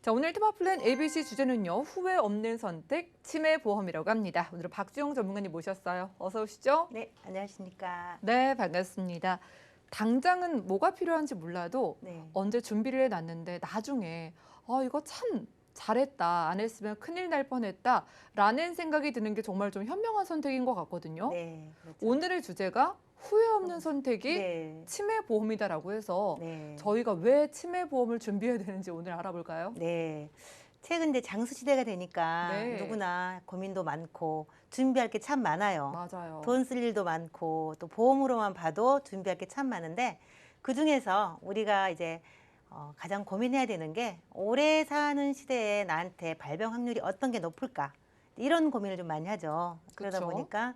자, 오늘 테마플랜 ABC 주제는요. 후회 없는 선택, 치매보험이라고 합니다. 오늘은 박주영 전문가님 모셨어요. 어서 오시죠. 네, 안녕하십니까. 네, 반갑습니다. 당장은 뭐가 필요한지 몰라도 네. 언제 준비를 해놨는데 나중에 이거 참 잘했다, 안 했으면 큰일 날 뻔했다 라는 생각이 드는 게 정말 좀 현명한 선택인 것 같거든요. 네, 그렇죠. 오늘의 주제가 후회 없는 선택이 네. 치매보험이다라고 해서 네. 저희가 왜 치매보험을 준비해야 되는지 오늘 알아볼까요? 네. 최근 이제 장수 시대가 되니까 네. 누구나 고민도 많고 준비할 게 참 많아요. 맞아요. 돈 쓸 일도 많고 또 보험으로만 봐도 준비할 게 참 많은데 그중에서 우리가 이제 가장 고민해야 되는 게 오래 사는 시대에 나한테 발병 확률이 어떤 게 높을까 이런 고민을 좀 많이 하죠. 그러다 그쵸. 보니까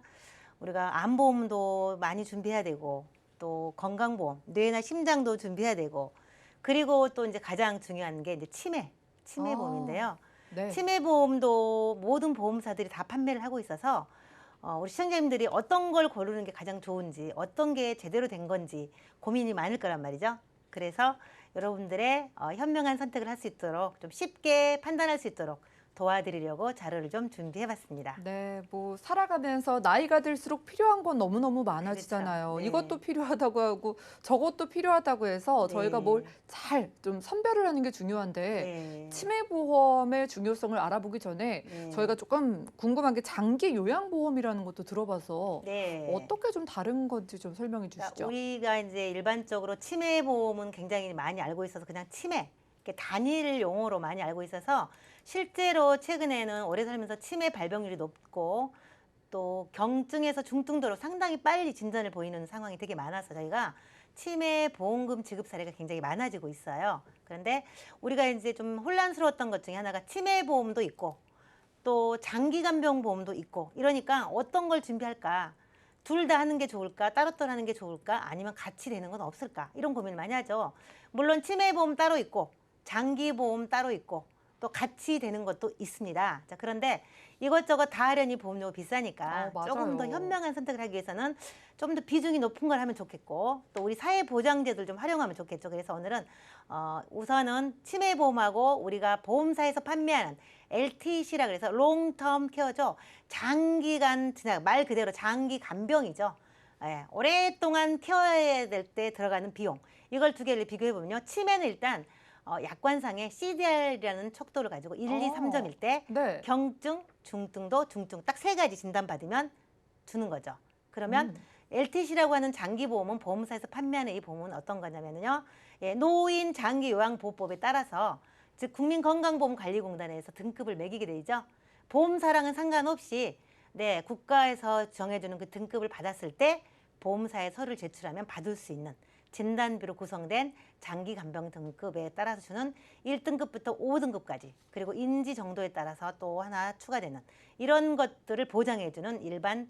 우리가 암보험도 많이 준비해야 되고 또 건강보험, 뇌나 심장도 준비해야 되고 그리고 또 이제 가장 중요한 게 이제 치매보험인데요. 네. 치매보험도 모든 보험사들이 다 판매를 하고 있어서 우리 시청자님들이 어떤 걸 고르는 게 가장 좋은지 어떤 게 제대로 된 건지 고민이 많을 거란 말이죠. 그래서 여러분들의 현명한 선택을 할 수 있도록 좀 쉽게 판단할 수 있도록 도와드리려고 자료를 좀 준비해봤습니다. 네, 뭐 살아가면서 나이가 들수록 필요한 건 너무너무 많아지잖아요. 그렇죠. 네. 이것도 필요하다고 하고 저것도 필요하다고 해서 네. 저희가 뭘 잘 좀 선별을 하는 게 중요한데 네. 치매보험의 중요성을 알아보기 전에 네. 저희가 조금 궁금한 게 장기 요양보험이라는 것도 들어봐서 네. 어떻게 좀 다른 건지 좀 설명해 그러니까 주시죠. 우리가 이제 일반적으로 치매보험은 굉장히 많이 알고 있어서 그냥 치매 이렇게 단일 용어로 많이 알고 있어서 실제로 최근에는 오래 살면서 치매 발병률이 높고 또 경증에서 중증도로 상당히 빨리 진전을 보이는 상황이 되게 많아서 저희가 치매 보험금 지급 사례가 굉장히 많아지고 있어요. 그런데 우리가 이제 좀 혼란스러웠던 것 중에 하나가 치매 보험도 있고 또 장기간병 보험도 있고 이러니까 어떤 걸 준비할까? 둘 다 하는 게 좋을까? 따로따로 하는 게 좋을까? 아니면 같이 되는 건 없을까? 이런 고민을 많이 하죠. 물론 치매 보험 따로 있고 장기 보험 따로 있고 또 같이 되는 것도 있습니다. 자, 그런데 이것저것 다 하려니 보험료가 비싸니까 맞아요. 조금 더 현명한 선택을 하기 위해서는 좀 더 비중이 높은 걸 하면 좋겠고 또 우리 사회보장제도를 좀 활용하면 좋겠죠. 그래서 오늘은 우선은 치매보험하고 우리가 보험사에서 판매하는 LTC라 그래서 롱텀 케어죠. 장기간 말 그대로 장기 간병이죠. 예, 오랫동안 케어해야 될 때 들어가는 비용 이걸 두 개를 비교해 보면요. 치매는 일단 약관상에 CDR이라는 척도를 가지고 1, 2, 3점일 때 네. 경증, 중증도, 중증 딱 세 가지 진단받으면 주는 거죠. 그러면 LTC라고 하는 장기보험은 보험사에서 판매하는 이 보험은 어떤 거냐면요. 예, 노인 장기요양보호법에 따라서 즉 국민건강보험관리공단에서 등급을 매기게 되죠. 보험사랑은 상관없이 네, 국가에서 정해주는 그 등급을 받았을 때 보험사에 서류를 제출하면 받을 수 있는 진단비로 구성된 장기 간병 등급에 따라서 주는 1등급부터 5등급까지 그리고 인지 정도에 따라서 또 하나 추가되는 이런 것들을 보장해주는 일반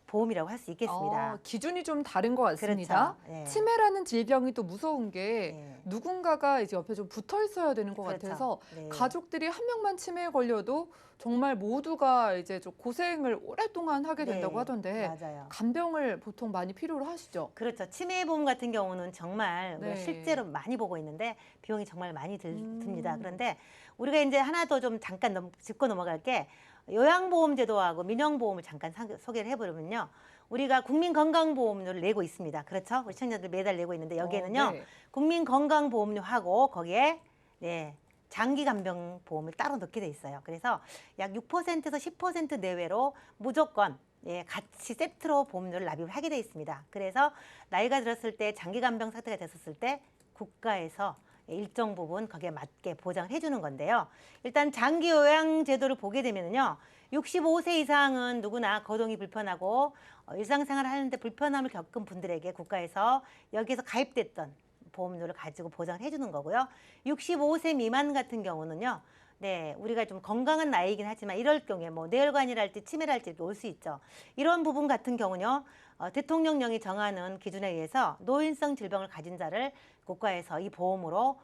보험이라고 할 수 있겠습니다. 기준이 좀 다른 것 같습니다. 그렇죠. 네. 치매라는 질병이 또 무서운 게 네. 누군가가 이제 옆에 좀 붙어 있어야 되는 것 그렇죠. 같아서 네. 가족들이 한 명만 치매에 걸려도 정말 모두가 이제 좀 고생을 오랫동안 하게 된다고 네, 하던데 맞아요. 간병을 보통 많이 필요로 하시죠? 그렇죠. 치매보험 같은 경우는 정말 우리가 네. 실제로 많이 보고 있는데 비용이 정말 많이 듭니다. 그런데 우리가 이제 하나 더 좀 잠깐 짚고 넘어갈 게 요양보험제도하고 민영보험을 잠깐 소개를 해보면요. 우리가 국민건강보험료를 내고 있습니다. 그렇죠? 우리 시청자들 매달 내고 있는데 여기에는요. 네. 국민건강보험료하고 거기에 네, 장기간병보험을 따로 넣게 돼 있어요. 그래서 약 6%에서 10% 내외로 무조건 예, 같이 세트로 보험료를 납입을 하게 돼 있습니다. 그래서 나이가 들었을 때 장기간병 상태가 됐었을 때 국가에서 일정 부분 거기에 맞게 보장을 해주는 건데요. 일단 장기요양제도를 보게 되면요. 65세 이상은 누구나 거동이 불편하고 일상생활을 하는데 불편함을 겪은 분들에게 국가에서 여기에서 가입됐던 보험료를 가지고 보장을 해주는 거고요. 65세 미만 같은 경우는요. 네, 우리가 좀 건강한 나이이긴 하지만 이럴 경우에 뭐 뇌혈관이랄지 치매랄지 이렇게 올 수 있죠. 이런 부분 같은 경우는요. 대통령령이 정하는 기준에 의해서 노인성 질병을 가진 자를 국가에서 이 보험으로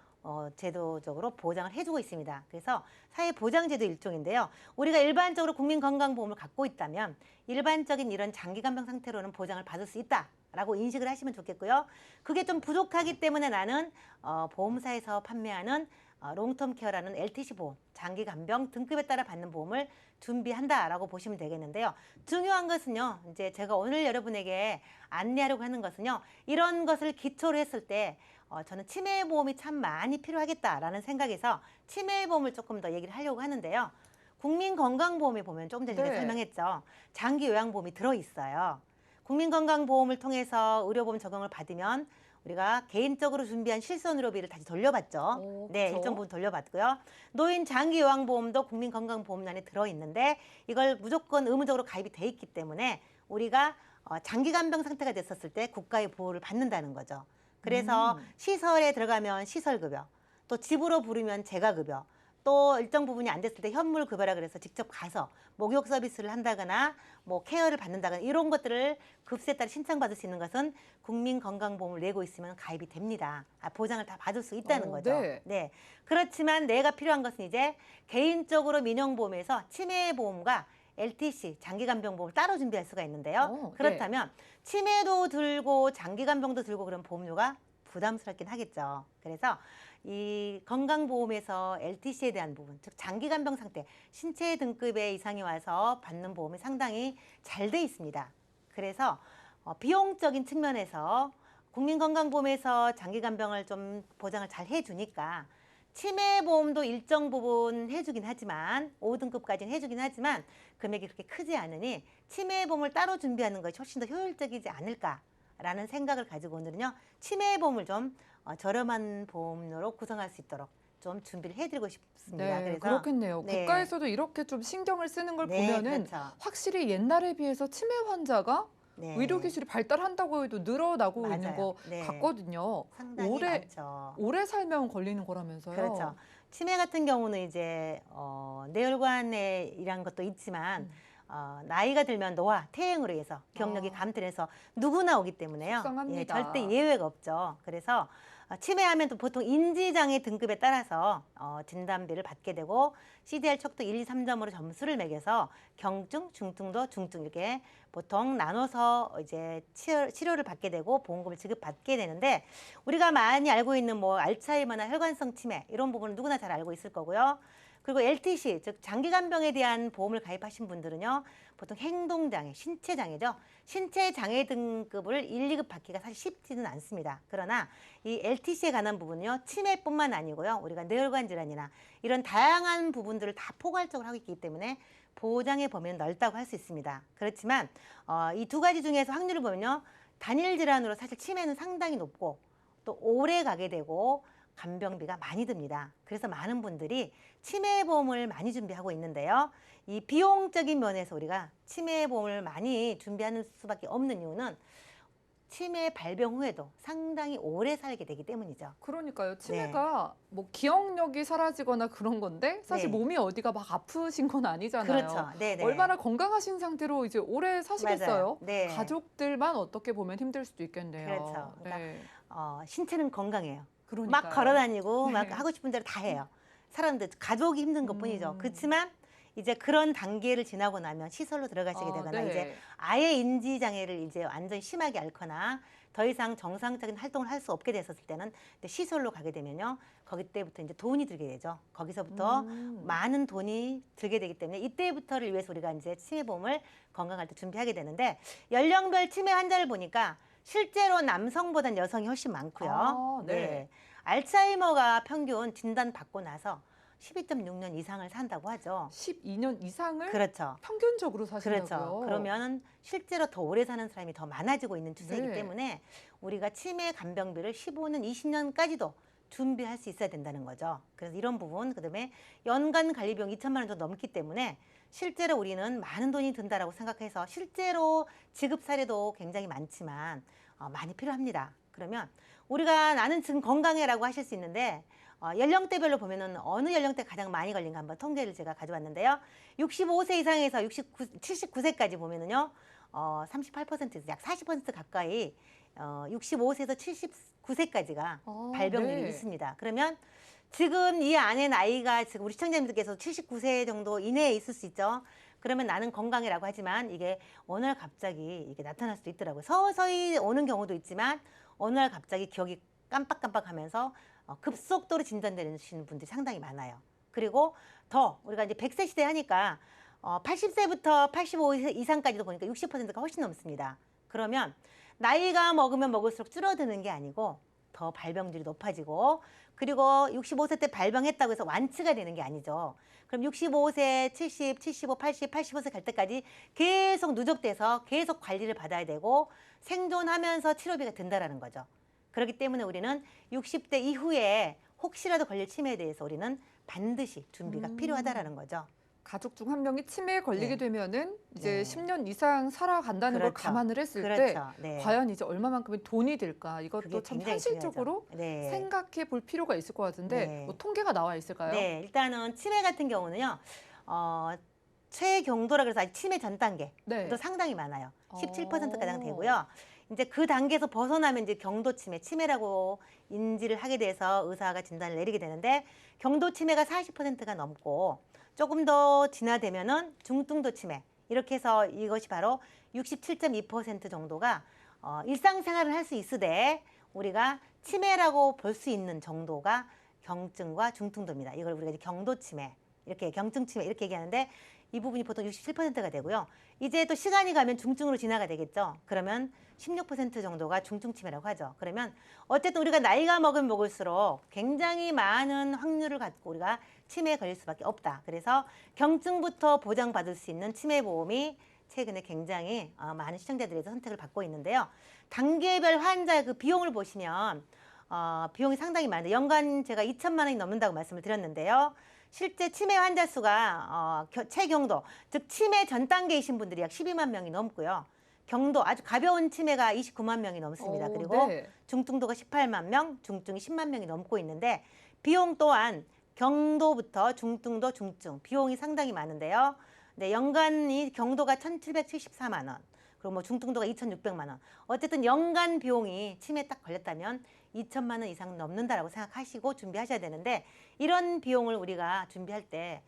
제도적으로 보장을 해주고 있습니다. 그래서 사회보장제도 일종인데요. 우리가 일반적으로 국민건강보험을 갖고 있다면 일반적인 이런 장기간병 상태로는 보장을 받을 수 있다. 라고 인식을 하시면 좋겠고요. 그게 좀 부족하기 때문에 나는 보험사에서 판매하는 롱텀 케어라는 LTC 보험, 장기 간병 등급에 따라 받는 보험을 준비한다라고 보시면 되겠는데요. 중요한 것은요, 이제 제가 오늘 여러분에게 안내하려고 하는 것은요, 이런 것을 기초로 했을 때 저는 치매보험이 참 많이 필요하겠다라는 생각에서 치매보험을 조금 더 얘기를 하려고 하는데요. 국민건강보험에 보면 조금 전에 네. 설명했죠. 장기요양보험이 들어있어요. 국민건강보험을 통해서 의료보험 적용을 받으면 우리가 개인적으로 준비한 실손의료비를 다시 돌려받죠. 네, 그쵸. 일정 부분 돌려받고요. 노인 장기요양보험도 국민건강보험란에 들어있는데 이걸 무조건 의무적으로 가입이 돼 있기 때문에 우리가 장기간병 상태가 됐었을 때 국가의 보호를 받는다는 거죠. 그래서 시설에 들어가면 시설급여, 또 집으로 부르면 재가급여, 또 일정 부분이 안 됐을 때 현물급여라 그래서 직접 가서 목욕 서비스를 한다거나 뭐 케어를 받는다거나 이런 것들을 급수에 따라 신청받을 수 있는 것은 국민건강보험을 내고 있으면 가입이 됩니다. 보장을 다 받을 수 있다는 거죠. 네. 네. 그렇지만 내가 필요한 것은 이제 개인적으로 민영보험에서 치매보험과 LTC, 장기간병보험을 따로 준비할 수가 있는데요. 네. 그렇다면 치매도 들고 장기간병도 들고 그런 보험료가 부담스럽긴 하겠죠. 그래서 이 건강보험에서 LTC에 대한 부분, 즉 장기간병 상태, 신체 등급의 이상이 와서 받는 보험이 상당히 잘 돼 있습니다. 그래서 비용적인 측면에서 국민건강보험에서 장기간병을 좀 보장을 잘 해주니까 치매보험도 일정 부분 해주긴 하지만 5등급까지는 해주긴 하지만 금액이 그렇게 크지 않으니 치매보험을 따로 준비하는 것이 훨씬 더 효율적이지 않을까라는 생각을 가지고 오늘은요, 치매보험을 좀 저렴한 보험료로 구성할 수 있도록 좀 준비를 해드리고 싶습니다. 네, 그래서 그렇겠네요. 네. 국가에서도 이렇게 좀 신경을 쓰는 걸 네, 보면은 그렇죠. 확실히 옛날에 비해서 치매 환자가 네. 의료 기술이 발달한다고 해도 늘어나고 있는 맞아요. 것 네. 같거든요. 상당히 많죠. 오래 살면 걸리는 거라면서요. 그렇죠. 치매 같은 경우는 이제 뇌혈관에 이란 것도 있지만 나이가 들면 노화, 퇴행으로 해서 기억력이 감퇴해서 누구나 오기 때문에요. 속상합니다. 예, 절대 예외가 없죠. 그래서 치매하면 또 보통 인지장애 등급에 따라서 진단비를 받게 되고 CDR 척도 1, 2, 3점으로 점수를 매겨서 경증, 중증도, 중증 이렇게 보통 나눠서 이제 치료를 받게 되고 보험금을 지급받게 되는데 우리가 많이 알고 있는 뭐 알츠하이머나 혈관성 치매 이런 부분은 누구나 잘 알고 있을 거고요. 그리고 LTC, 즉 장기간병에 대한 보험을 가입하신 분들은요, 보통 행동장애, 신체장애죠. 신체장애 등급을 1, 2급 받기가 사실 쉽지는 않습니다. 그러나 이 LTC에 관한 부분은요, 치매뿐만 아니고요, 우리가 뇌혈관 질환이나 이런 다양한 부분들을 다 포괄적으로 하고 있기 때문에 보장의 범위는 넓다고 할 수 있습니다. 그렇지만 이 두 가지 중에서 확률을 보면요, 단일 질환으로 사실 치매는 상당히 높고 또 오래 가게 되고 간병비가 많이 듭니다. 그래서 많은 분들이 치매보험을 많이 준비하고 있는데요. 이 비용적인 면에서 우리가 치매보험을 많이 준비하는 수밖에 없는 이유는 치매 발병 후에도 상당히 오래 살게 되기 때문이죠. 그러니까요. 치매가 뭐 기억력이 사라지거나 그런 건데 사실 네. 몸이 어디가 막 아프신 건 아니잖아요. 그렇죠. 네네. 얼마나 건강하신 상태로 이제 오래 사시겠어요? 맞아요. 네. 가족들만 어떻게 보면 힘들 수도 있겠네요. 그렇죠. 그러니까 네. 신체는 건강해요. 그러니까요. 막 걸어다니고 막 네. 하고 싶은 대로 다 해요. 사람들 가족이 힘든 것뿐이죠. 음. 그렇지만 이제 그런 단계를 지나고 나면 시설로 들어가시게 되거나 네. 이제 아예 인지 장애를 이제 완전히 심하게 앓거나 더 이상 정상적인 활동을 할 수 없게 됐었을 때는 이제 시설로 가게 되면요. 거기 때부터 이제 돈이 들게 되죠. 거기서부터 많은 돈이 들게 되기 때문에 이때부터를 위해서 우리가 이제 치매보험을 건강할 때 준비하게 되는데 연령별 치매 환자를 보니까 실제로 남성보다는 여성이 훨씬 많고요. 네. 알츠하이머가 평균 진단 받고 나서 12.6년 이상을 산다고 하죠. 12년 이상을 그렇죠. 평균적으로 사신다고요? 그렇죠. 그러면 실제로 더 오래 사는 사람이 더 많아지고 있는 추세이기 네. 때문에 우리가 치매 간병비를 15년, 20년까지도 준비할 수 있어야 된다는 거죠. 그래서 이런 부분, 그다음에 연간 관리비용 2천만 원 정도 넘기 때문에 실제로 우리는 많은 돈이 든다라고 생각해서 실제로 지급 사례도 굉장히 많지만 많이 필요합니다. 그러면 우리가 나는 지금 건강해라고 하실 수 있는데 연령대별로 보면은 어느 연령대 가장 많이 걸린가 한번 통계를 제가 가져왔는데요. 65세 이상에서 79세까지 보면은요, 38%에서 약 40% 가까이 65세에서 79세까지가 발병률이 네. 있습니다. 그러면 지금 이 안에 나이가 지금 우리 시청자님들께서 79세 정도 이내에 있을 수 있죠. 그러면 나는 건강이라고 하지만 이게 어느 날 갑자기 이게 나타날 수도 있더라고요. 서서히 오는 경우도 있지만 어느 날 갑자기 기억이 깜빡깜빡하면서 급속도로 진단되시는 분들이 상당히 많아요. 그리고 더 우리가 이제 100세 시대 하니까 80세부터 85세 이상까지도 보니까 60%가 훨씬 넘습니다. 그러면 나이가 먹으면 먹을수록 줄어드는 게 아니고 더 발병률이 높아지고, 그리고 65세 때 발병했다고 해서 완치가 되는 게 아니죠. 그럼 65세, 70, 75, 80, 85세 갈 때까지 계속 누적돼서 계속 관리를 받아야 되고 생존하면서 치료비가 든다라는 거죠. 그렇기 때문에 우리는 60대 이후에 혹시라도 걸릴 치매에 대해서 우리는 반드시 준비가 필요하다라는 거죠. 가족 중 한 명이 치매에 걸리게 네. 되면은 이제 네. 10년 이상 살아간다는 걸 그렇죠. 감안을 했을 때 그렇죠. 네. 과연 이제 얼마만큼의 돈이 들까? 그게 이것도 참 굉장히 현실적으로 중요하죠. 네. 생각해 볼 필요가 있을 것 같은데 네. 뭐 통계가 나와 있을까요? 네, 일단은 치매 같은 경우는요, 최경도라 그래서 아직 치매 전 단계도 네. 상당히 많아요. 17% 가량 어. 되고요. 이제 그 단계에서 벗어나면 이제 경도 치매, 치매라고 인지를 하게 돼서 의사가 진단을 내리게 되는데, 경도 치매가 40%가 넘고 조금 더 진화되면은 중등도 치매, 이렇게 해서 이것이 바로 67.2% 정도가 일상생활을 할 수 있으되 우리가 치매라고 볼 수 있는 정도가 경증과 중등도입니다. 이걸 우리가 이제 경도 치매, 이렇게 경증 치매 이렇게 얘기하는데, 이 부분이 보통 67%가 되고요. 이제 또 시간이 가면 중증으로 진화가 되겠죠. 그러면 16% 정도가 중증 치매라고 하죠. 그러면 어쨌든 우리가 나이가 먹으면 먹을수록 굉장히 많은 확률을 갖고 우리가 치매에 걸릴 수밖에 없다. 그래서 경증부터 보장받을 수 있는 치매 보험이 최근에 굉장히 많은 시청자들에서 선택을 받고 있는데요. 단계별 환자의 그 비용을 보시면 비용이 상당히 많은데, 연간 제가 2천만 원이 넘는다고 말씀을 드렸는데요. 실제 치매 환자 수가 최경도, 즉 치매 전 단계이신 분들이 약 12만 명이 넘고요. 경도, 아주 가벼운 치매가 29만 명이 넘습니다. 그리고 네. 중등도가 18만 명, 중증이 10만 명이 넘고 있는데, 비용 또한 경도부터 중등도, 중증 비용이 상당히 많은데요. 네, 연간이 경도가 1,774만 원, 그리고 뭐 중등도가 2,600만 원. 어쨌든 연간 비용이 치매에 딱 걸렸다면 2천만 원 이상 넘는다라고 생각하시고 준비하셔야 되는데, 이런 비용을 우리가 준비할 때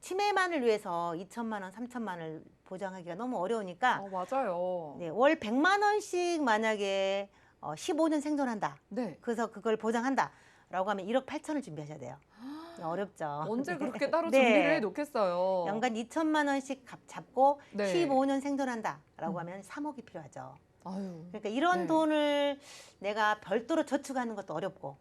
치매만을 위해서 2천만 원, 3천만 원을 보장하기가 너무 어려우니까 맞아요. 네, 월 100만 원씩 만약에 15년 생존한다. 네. 그래서 그걸 보장한다라고 하면 1억 8천을 준비하셔야 돼요. 어렵죠. 언제 그렇게 따로 네. 준비를 해 놓겠어요. 연간 2천만 원씩 잡고 네. 15년 생존한다라고 하면 3억이 필요하죠. 아유. 그러니까 이런 네. 돈을 내가 별도로 저축하는 것도 어렵고,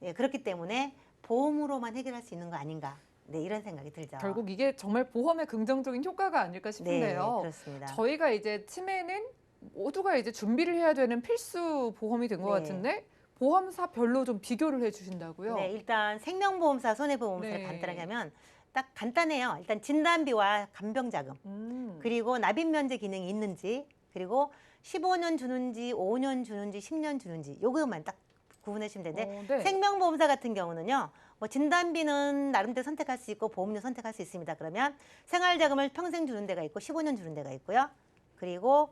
예, 그렇기 때문에 보험으로만 해결할 수 있는 거 아닌가. 네, 이런 생각이 들죠. 결국 이게 정말 보험의 긍정적인 효과가 아닐까 네, 싶은데요. 그렇습니다. 저희가 이제 치매는 모두가 이제 준비를 해야 되는 필수 보험이 된 것 네. 같은데 보험사별로 좀 비교를 해주신다고요? 네, 일단 생명보험사, 손해보험사를 네. 간단하게 하면 딱 간단해요. 일단 진단비와 간병자금, 그리고 납입면제 기능이 있는지, 그리고 15년 주는지 5년 주는지 10년 주는지 요것만 딱 구분하시면 되는데, 네. 생명보험사 같은 경우는요, 뭐 진단비는 나름대로 선택할 수 있고 보험료 선택할 수 있습니다. 그러면 생활자금을 평생 주는 데가 있고 15년 주는 데가 있고요. 그리고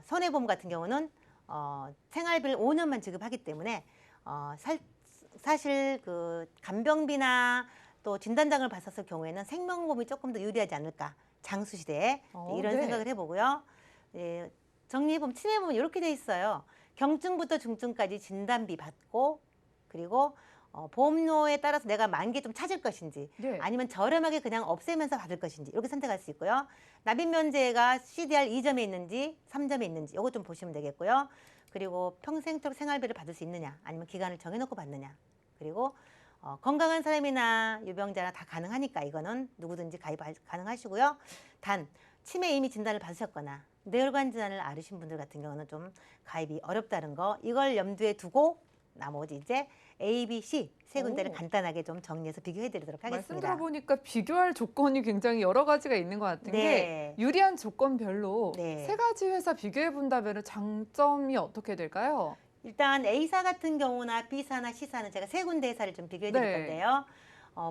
손해보험 같은 경우는 생활비를 5년만 지급하기 때문에 사실 그 간병비나 또 진단장을 받았을 경우에는 생명보험이 조금 더 유리하지 않을까, 장수시대에 이런 네. 생각을 해보고요. 예, 정리해보면 치매보험은 이렇게 돼 있어요. 경증부터 중증까지 진단비 받고, 그리고 보험료에 따라서 내가 만기 좀 찾을 것인지, 네. 아니면 저렴하게 그냥 없애면서 받을 것인지, 이렇게 선택할 수 있고요. 납입면제가 CDR 2점에 있는지 3점에 있는지 이거 좀 보시면 되겠고요. 그리고 평생토록 생활비를 받을 수 있느냐, 아니면 기간을 정해놓고 받느냐, 그리고 건강한 사람이나 유병자나 다 가능하니까 이거는 누구든지 가입 가능하시고요. 단 치매 이미 진단을 받으셨거나 뇌혈관 질환을 앓으신 분들 같은 경우는 좀 가입이 어렵다는 거, 이걸 염두에 두고 나머지 이제 A, B, C 세 군데를 오. 간단하게 좀 정리해서 비교해 드리도록 말씀 하겠습니다. 들어보니까 비교할 조건이 굉장히 여러 가지가 있는 것 같은 게 네. 유리한 조건별로 네. 세 가지 회사 비교해 본다면 장점이 어떻게 될까요? 일단 A사 같은 경우나 B사나 C사는 제가 세 군데 회사를 좀 비교해 드릴 네. 건데요.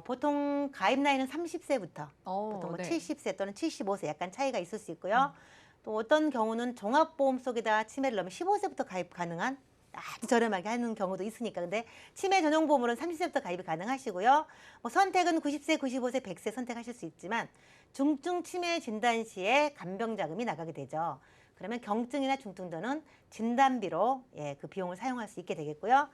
보통 가입 나이는 30세부터 보통 뭐 네. 70세 또는 75세 약간 차이가 있을 수 있고요. 또 어떤 경우는 종합보험 속에다 치매를 넣으면 15세부터 가입 가능한 아주 저렴하게 하는 경우도 있으니까. 근데 치매 전용 보험으로는 30세부터 가입이 가능하시고요. 뭐 선택은 90세, 95세, 100세 선택하실 수 있지만 중증 치매 진단 시에 간병 자금이 나가게 되죠. 그러면 경증이나 중증도는 진단비로 그 비용을 사용할 수 있게 되겠고요.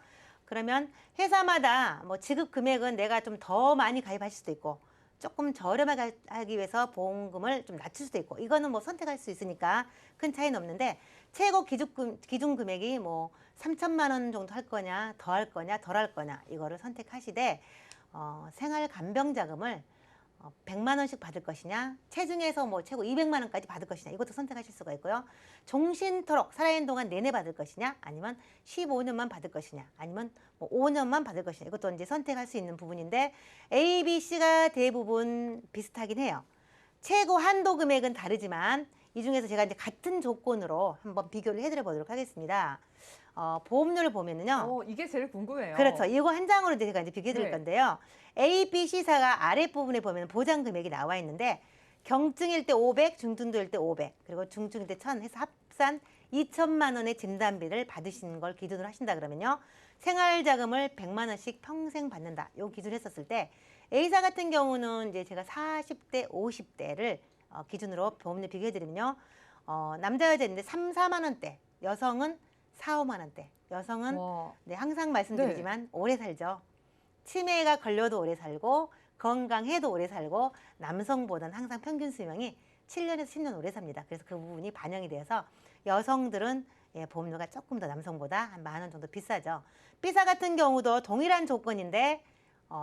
그러면 회사마다 뭐 지급 금액은 내가 좀 더 많이 가입하실 수도 있고 조금 저렴하게 하기 위해서 보험금을 좀 낮출 수도 있고 이거는 뭐 선택할 수 있으니까 큰 차이는 없는데 최고 기준 금액이 뭐 3천만 원 정도 할 거냐 더 할 거냐 덜 할 거냐 이거를 선택하시되 생활 간병 자금을 100만 원씩 받을 것이냐 체중에서 뭐 최고 200만 원까지 받을 것이냐 이것도 선택하실 수가 있고요. 종신토록 살아있는 동안 내내 받을 것이냐 아니면 15년만 받을 것이냐 아니면 뭐 5년만 받을 것이냐 이것도 이제 선택할 수 있는 부분인데 A, B, C가 대부분 비슷하긴 해요. 최고 한도 금액은 다르지만 이 중에서 제가 이제 같은 조건으로 한번 비교를 해드려 보도록 하겠습니다. 보험료를 보면은요. 이게 제일 궁금해요. 그렇죠. 이거 한 장으로 제가 이제 비교해 드릴 네. 건데요. A, B, C사가 아랫부분에 보면 보장 금액이 나와 있는데 경증일 때 500, 중증도일 때 500, 그리고 중증일 때 1000 해서 합산 2천만 원의 진단비를 받으시는 걸 기준으로 하신다 그러면요. 생활자금을 100만 원씩 평생 받는다. 요 기준을 했었을 때 A사 같은 경우는 이제 제가 40대, 50대를 기준으로 보험료 비교해 드리면요. 남자 여자인데 3, 4만 원대, 여성은 4, 5만 원대. 여성은 와. 네, 항상 말씀드리지만 오래 살죠. 치매가 걸려도 오래 살고 건강해도 오래 살고 남성보다는 항상 평균 수명이 7년에서 10년 오래 삽니다. 그래서 그 부분이 반영이 돼서 여성들은 보험료가 조금 더 남성보다 한 10,000원 정도 비싸죠. B사 같은 경우도 동일한 조건인데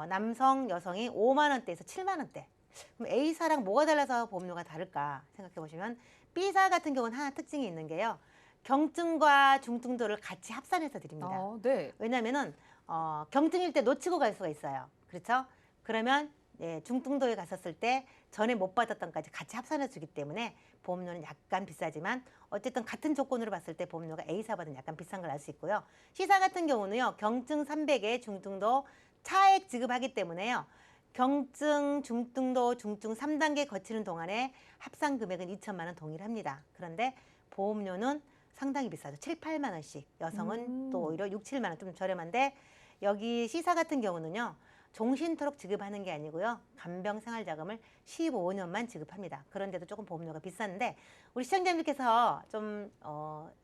남성, 여성이 5만 원대에서 7만 원대. 그럼 A사랑 뭐가 달라서 보험료가 다를까 생각해 보시면 B사 같은 경우는 하나 특징이 있는 게요. 경증과 중증도를 같이 합산해서 드립니다. 네. 왜냐면은 경증일 때 놓치고 갈 수가 있어요. 그렇죠? 그러면 중증도에 갔었을 때 전에 못 받았던 까지 같이 합산해 주기 때문에 보험료는 약간 비싸지만 어쨌든 같은 조건으로 봤을 때 보험료가 A사보다는 약간 비싼 걸 알 수 있고요. C사 같은 경우는요. 경증 300에 중증도 차액 지급하기 때문에요. 경증, 중증도, 중증 3단계 거치는 동안에 합산 금액은 2천만 원 동일합니다. 그런데 보험료는 상당히 비싸죠. 7, 8만 원씩. 여성은 또 오히려 6, 7만 원 좀 저렴한데 여기 C사 같은 경우는요. 종신토록 지급하는 게 아니고요. 간병생활자금을 15년만 지급합니다. 그런데도 조금 보험료가 비싼데 우리 시청자님께서 좀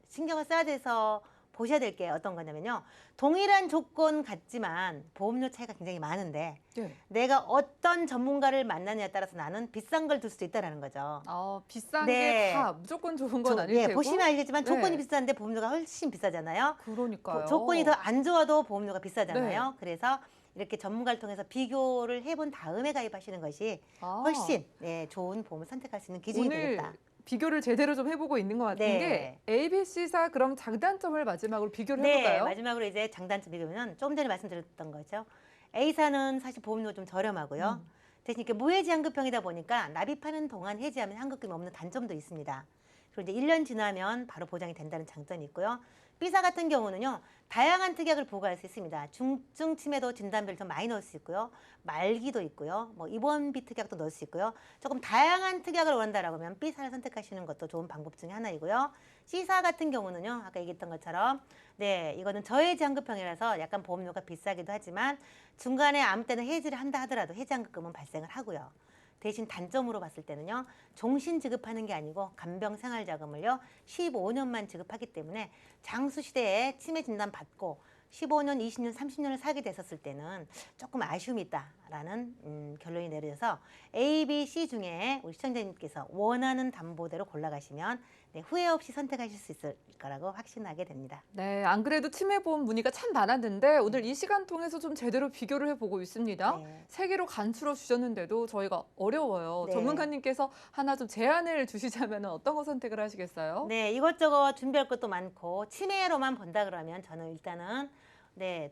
신경을 써야 돼서 보셔야 될 게 어떤 거냐면요. 동일한 조건 같지만 보험료 차이가 굉장히 많은데 네. 내가 어떤 전문가를 만나느냐에 따라서 나는 비싼 걸 들 수도 있다는 거죠. 비싼 네. 게 다 무조건 좋은 건 아닐 테고. 보시면 알겠지만 조건이 네. 비싼데 보험료가 훨씬 비싸잖아요. 그러니까요. 조건이 더 안 좋아도 보험료가 비싸잖아요. 네. 그래서 이렇게 전문가를 통해서 비교를 해본 다음에 가입하시는 것이 훨씬 좋은 보험을 선택할 수 있는 기준이 오늘 되겠다. 비교를 제대로 좀 해보고 있는 것 같은 네. 게 ABC사 그럼 장단점을 마지막으로 비교를 네, 해볼까요? 마지막으로 이제 장단점 비교면 조금 전에 말씀드렸던 거죠. A사는 사실 보험료 좀 저렴하고요. 대신 이렇게 무해지 환급형이다 보니까 납입하는 동안 해지하면 환급금이 없는 단점도 있습니다. 그리고 이제 1년 지나면 바로 보장이 된다는 장점이 있고요. B사 같은 경우는요. 다양한 특약을 부과할 수 있습니다. 중증 치매도 진단비를 좀 많이 넣을 수 있고요. 말기도 있고요. 뭐 입원비 특약도 넣을 수 있고요. 조금 다양한 특약을 원한다라고 하면 B사를 선택하시는 것도 좋은 방법 중에 하나이고요. C사 같은 경우는요. 아까 얘기했던 것처럼 이거는 저해지 환급형이라서 약간 보험료가 비싸기도 하지만 중간에 아무 때나 해지를 한다 하더라도 해지 환급금은 발생을 하고요. 대신 단점으로 봤을 때는요. 종신 지급하는 게 아니고 간병생활자금을요. 15년만 지급하기 때문에 장수시대에 치매 진단 받고 15년, 20년, 30년을 살게 됐었을 때는 조금 아쉬움이 있다라는 결론이 내려져서 A, B, C 중에 우리 시청자님께서 원하는 담보대로 골라가시면 후회 없이 선택하실 수 있을 거라고 확신하게 됩니다. 네, 안 그래도 치매보험 문의가 참 많았는데 오늘 이 시간 통해서 좀 제대로 비교를 해보고 있습니다. 네. 3개로 간추려 주셨는데도 저희가 어려워요. 네. 전문가님께서 하나 좀 제안을 주시자면 어떤 거 선택을 하시겠어요? 네, 이것저것 준비할 것도 많고 치매로만 본다 그러면 저는 일단은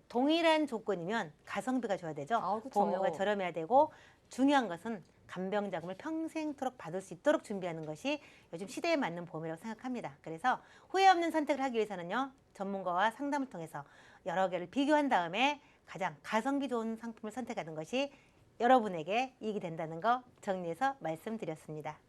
동일한 조건이면 가성비가 줘야 되죠. 그쵸. 보험료가 저렴해야 되고 중요한 것은 간병자금을 평생토록 받을 수 있도록 준비하는 것이 요즘 시대에 맞는 보험이라고 생각합니다. 그래서 후회 없는 선택을 하기 위해서는요. 전문가와 상담을 통해서 여러 개를 비교한 다음에 가장 가성비 좋은 상품을 선택하는 것이 여러분에게 이익이 된다는 거 정리해서 말씀드렸습니다.